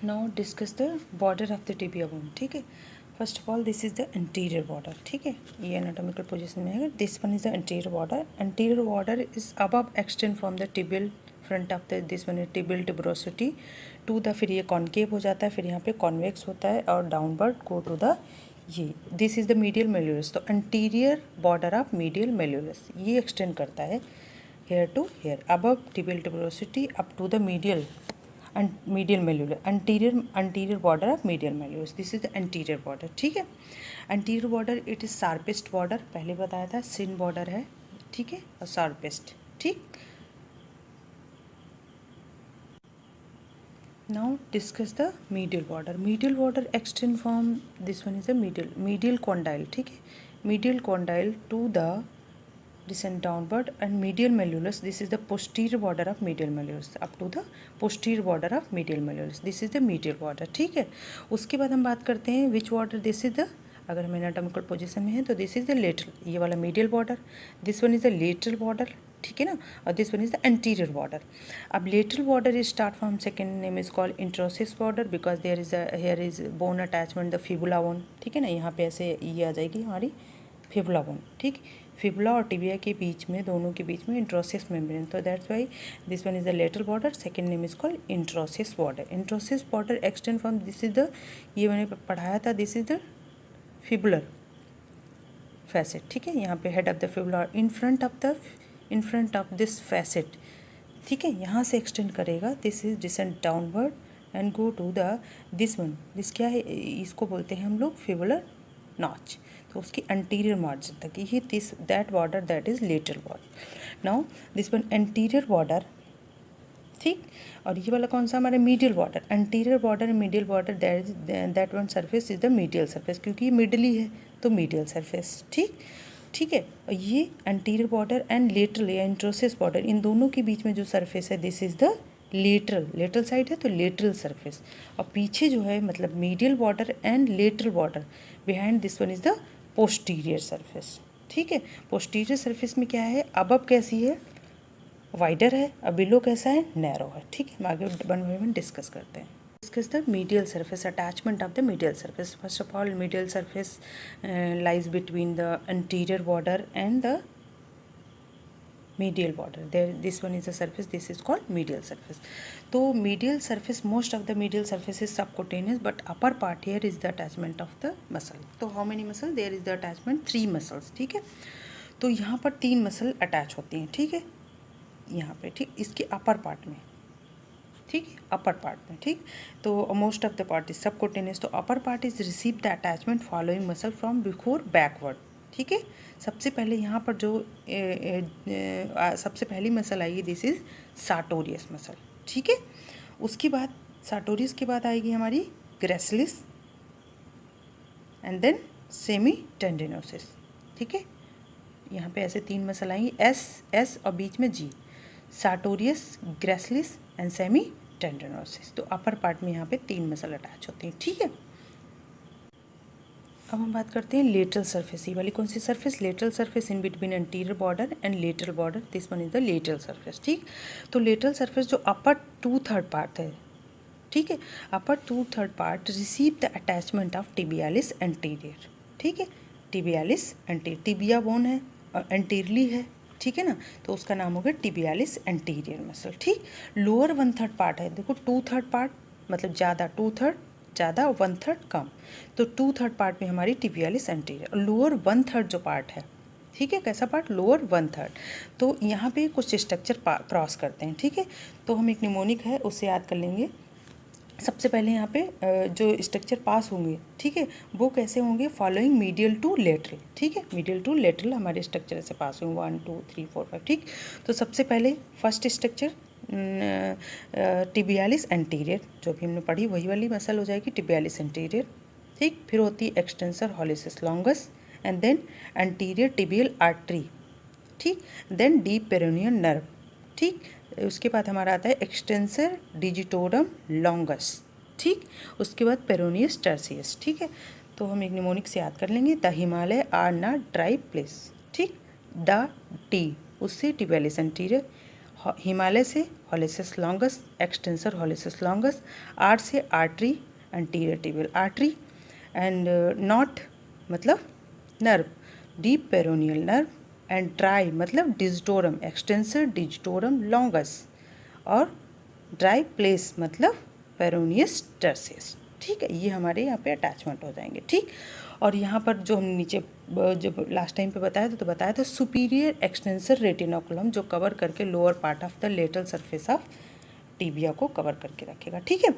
Now discuss the border of the tibia bone. ठीक है, first of all this is the anterior border. ठीक है, ये anatomical position में है। This one is the anterior border. Anterior border is above extend from the tibial front of the this one is tibial tuberosity to the, फिर ये concave हो जाता है, फिर यहाँ पे कॉन्वेक्स होता है और डाउनवर्ड गो टू द ये this is the medial malleolus. तो anterior border of medial malleolus ये एक्सटेंड करता है here to here above tibial tuberosity up to the medial and medial malleolus, anterior border of medial malleolus. This is the anterior border. ठीक है, anterior border it is sharpest border, पहले बताया था thin border है, ठीक है, और sharpest. ठीक, now discuss the medial border. Medial border extend from this one is the medial condyle. ठीक है, medial condyle to the descend downward and medial malleolus. This is the posterior border of medial malleolus up to the posterior border of medial malleolus. This is the medial border. ठीक है, उसके बाद हम बात करते हैं which border this is the, अगर हम एनाटॉमिकल पोजीशन में हैं तो दिस इज द लेटरल, ये वाला medial border, this one is the lateral border, ठीक है ना, और this one is the anterior border. अब lateral border is start from second name is called interosseous border because there is here is bone attachment the fibula bone. ठीक है ना, यहाँ पे ऐसे ये आ जाएगी हमारी फिबुला बोन. ठीक, फिबुला और टिबिया के बीच में, दोनों के बीच में इंट्रोसिस मेम्ब्रेन. तो that's why this one is the lateral border, second name is called interosseous border. Interosseous border extend from this is the, ये मैंने पढ़ाया था, this is the fibular facet. ठीक है, यहाँ पे head of the fibula in front of this facet. ठीक है, यहाँ से एक्सटेंड करेगा, this is descend downward and go to the this one. This क्या है, इसको बोलते हैं हम लोग फिबुलर नॉच. तो उसकी एंटीरियर मार्जिन तक ये this that border that is lateral border. Now this one anterior border. ठीक, और ये वाला कौन सा हमारा medial border. Anterior border and medial border that one surface is the medial surface, क्योंकि ये मिडल ही है तो मीडियल सरफेस. ठीक, ठीक है, और ये एंटीरियर बॉर्डर एंड लेटरल या इंट्रोसिस बॉर्डर, इन दोनों के बीच में जो सरफेस है this is the lateral side है तो लेटरल सरफेस. और पीछे जो है मतलब medial border and lateral border behind this one is the posterior surface. ठीक है, पोस्टीरियर सरफेस में क्या है, अबव कैसी है, वाइडर है, और बिलो कैसा है, नैरो है. ठीक है, हम आगे वन बाय वन डिस्कस करते हैं. Discuss the medial surface, attachment of the medial surface. First of all medial surface lies between the anterior border and the medial border. There this one is the surface, this is called medial surface. तो medial surface, most of the medial surface is subcutaneous but upper part here is the attachment of the muscle. तो how many muscle, there is the attachment 3 muscles. ठीक है, तो यहाँ पर 3 muscle attach होती हैं. ठीक है, यहाँ पे, ठीक, इसके अपर पार्ट में, ठीक है, अपर पार्ट में. ठीक, तो most of the part is subcutaneous. तो upper part is receive the attachment following muscle from before backward. ठीक है, सबसे पहले यहाँ पर जो सबसे पहली मसल आएगी दिस इज सार्टोरियस मसल. ठीक है, उसके बाद सार्टोरियस के बाद आएगी हमारी gracilis and then semi tendinosis. ठीक है, यहाँ पे ऐसे 3 मसल आएंगी, एस और बीच में G, sartorius, gracilis and semitendinosus. तो अपर पार्ट में यहाँ पे 3 मसल अटैच होती हैं. ठीक है, अब हम बात करते हैं लेटरल सरफेस. ये वाली कौन सी surface, lateral surface in between anterior border and lateral border, this one is the lateral surface. ठीक, तो लेटरल सरफेस जो अपर 2/3 पार्ट है, ठीक है, अपर 2/3 part receive the attachment of tibialis anterior. ठीक है, टिबियालिस एंटीरियर, टिबिया बोन है और एंटीरियरली है. ठीक है ना, तो उसका नाम हो गया टिबियालिस एंटीरियर मसल. ठीक, लोअर 1/3 पार्ट है, देखो 2/3 पार्ट मतलब ज़्यादा, 2/3 ज़्यादा, 1/3 कम, तो 2/3 पार्ट में हमारी टिबियालिस एंटीरियर. लोअर 1/3 जो पार्ट है, ठीक है, कैसा पार्ट, लोअर 1/3. तो यहाँ पे कुछ स्ट्रक्चर क्रॉस करते हैं. ठीक है, तो हम एक निमोनिक है उससे याद कर लेंगे. सबसे पहले यहाँ पे जो स्ट्रक्चर पास होंगे, ठीक है, वो कैसे होंगे, फॉलोइंग मीडियल टू लेटरल. ठीक है, मीडियल टू लेटरल हमारे स्ट्रक्चर से पास होंगे 1 2 3 4 5. ठीक, तो सबसे पहले फर्स्ट स्ट्रक्चर टिबियालिस एंटीरियर, जो भी हमने पढ़ी वही वाली मसल हो जाएगी, टिबियालिस एंटीरियर. ठीक, फिर होती है extensor hallucis longus and then anterior tibial artery. ठीक, देन डीप पेरोनियल नर्व. ठीक, उसके बाद हमारा आता है एक्सटेंसर डिजिटोरम लॉन्गस. ठीक, उसके बाद पेरोनियस टर्सियस. ठीक है, तो हम एक निमोनिक से याद कर लेंगे, the Himalaya are not dry place. ठीक, द टी उससे टिबियालिस एंटीरियर, हिमालय से hallucis longus, extensor hallucis longus, art से artery anterior tibial artery, and not मतलब nerve, deep peroneal nerve, and dry मतलब डिजिटोरम, एक्सटेंसर डिजिटोरम लॉन्गस, और dry place मतलब peroneus tertius. ठीक है, ये हमारे यहाँ पे अटैचमेंट हो जाएंगे। ठीक, और यहाँ पर जो हम नीचे जब लास्ट टाइम पे बताया था तो बताया था सुपीरियर एक्सटेंसर रेटिनोकुलम, जो कवर करके lower part of the lateral surface of tibia को कवर करके रखेगा। ठीक है,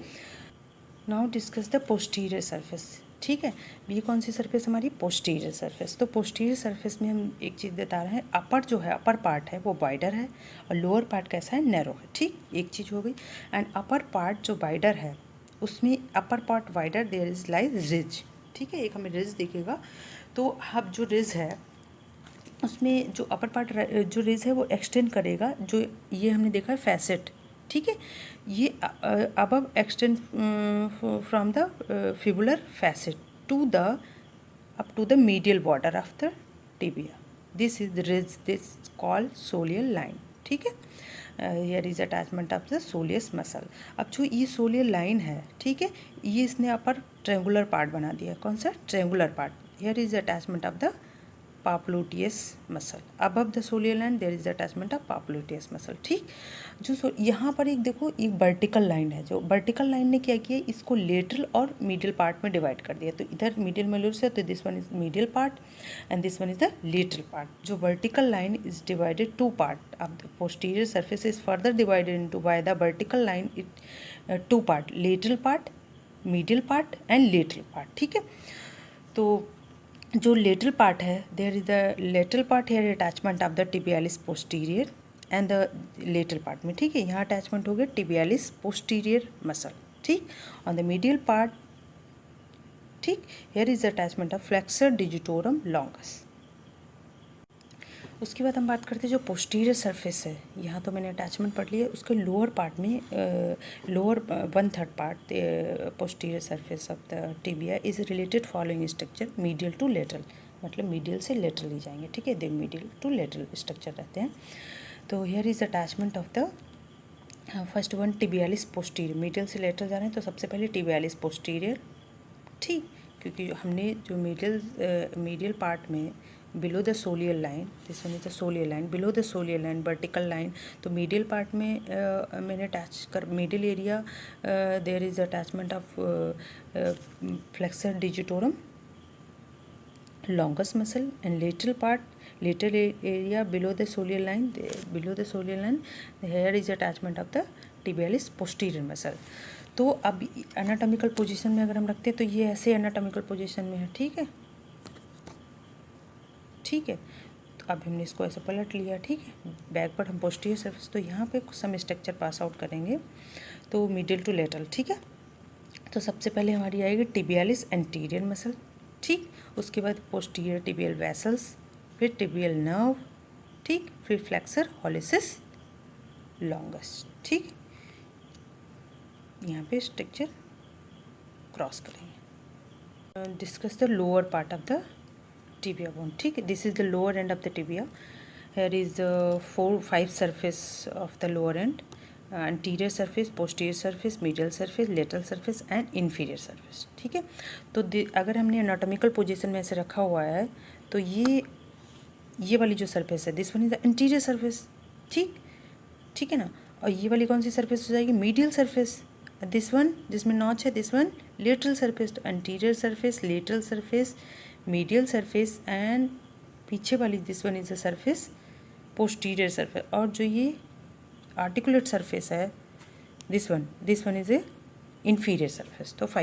now discuss the posterior surface. ठीक है, ये कौन सी सरफेस हमारी? Posterior surface. तो पोस्टीरियर सरफेस में हम एक चीज़ बता रहे हैं, अपर जो है, अपर पार्ट है वो वाइडर है और लोअर पार्ट कैसा है? नैरो है। ठीक, एक चीज़ हो गई। एंड अपर पार्ट जो वाइडर है उसमें, upper part wider, there is lies ridge. ठीक है, एक हमें रिज दिखेगा। तो अब जो रिज है उसमें जो अपर पार्ट जो रिज है वो एक्सटेंड करेगा, जो ये हमने देखा है फैसेट। ठीक है, ये above extend from the fibular facet to the up to the medial border of the tibia. This is the ridge, this called soleal line. ठीक है, here is attachment of the soleus muscle. अब जो ये सोलियल line है, ठीक है, ये इसने अपर ट्रेंगुलर पार्ट बना दिया। कौन सा? Triangular part. Here is attachment of the popliteus muscle. Above the soleal line there is attachment of popliteus muscle. ठीक, जो यहाँ पर एक देखो, एक वर्टिकल लाइन है। जो वर्टिकल लाइन ने क्या किया, इसको लेटरल और मीडियल पार्ट में डिवाइड कर दिया। तो इधर मीडियल मेलुरस है, तो this one is medial part and this one is the lateral part. जो vertical line is divided two part of the posterior surface is further divided into by the vertical line it two part, lateral part, medial part and lateral part. ठीक है, तो जो lateral part है, there is the lateral part here attachment of the tibialis posterior and the lateral part में। ठीक है, यहाँ attachment हो गया टिबियालिस पोस्टीरियर मसल। ठीक, ऑन द मीडियल पार्ट, ठीक, hair is attachment of flexor digitorum longus. उसके बाद हम बात करते हैं जो पोस्टीरियर सरफेस है, यहाँ तो मैंने अटैचमेंट पढ़ लिया। उसके लोअर पार्ट में, lower 1/3 part posterior surface of the tibia is related following structure medial to lateral, मतलब मीडियल से लेटरल ही जाएंगे। ठीक है, they medial to lateral structure रहते हैं। तो here is attachment of the first one tibialis posterior, medial से लेटरल जा रहे हैं तो सबसे पहले टिबियालिस पोस्टीरियर। ठीक, क्योंकि हमने जो मीडियल पार्ट में below the soleal line, this one is the soleal line, below the soleal line vertical line, तो मीडियल पार्ट में मैंने अटैच कर, middle area there is attachment of flexor digitorum longus muscle and lateral part, lateral area below the soleal line, below the soleal line here is attachment of the tibialis posterior muscle. तो अब anatomical position में अगर हम रखते हैं तो ये ऐसे एनाटॉमिकल पोजीशन में है। ठीक है, ठीक है, तो अब हमने इसको ऐसे पलट लिया। ठीक है, बैक पर हम पोस्टीरियर सरफेस, तो यहाँ पे कुछ सम स्ट्रक्चर पास आउट करेंगे, तो मिडिल टू लेटरल। ठीक है, तो सबसे पहले हमारी आएगी टिबियालिस एंटीरियर मसल। ठीक, उसके बाद पोस्टीरियर टिबियल वेसल्स, फिर टिबियल नर्व। ठीक, फिर फ्लेक्सर हॉलिसिस लॉन्गस। ठीक, यहाँ पे स्ट्रक्चर क्रॉस करेंगे। Discuss the lower part of the tibia bone. ठीक, this is the lower end of the tibia. Here is the 4-5 surface of the lower end, anterior surface, posterior surface, medial surface, lateral surface and inferior surface. ठीक है, तो अगर हमने anatomical position में ऐसे रखा हुआ है तो ये वाली जो surface है, this one is the anterior surface. ठीक, ठीक है ना, और ये वाली कौन सी surface हो जाएगी? medial surface. दिस वन जिसमें नॉच है, दिस वन लेटरल सरफेस। तो anterior surface, lateral surface, medial surface and पीछे वाली this one is the surface posterior surface. और जो ये आर्टिकुलेट सरफेस है, this one is a inferior surface. तो 5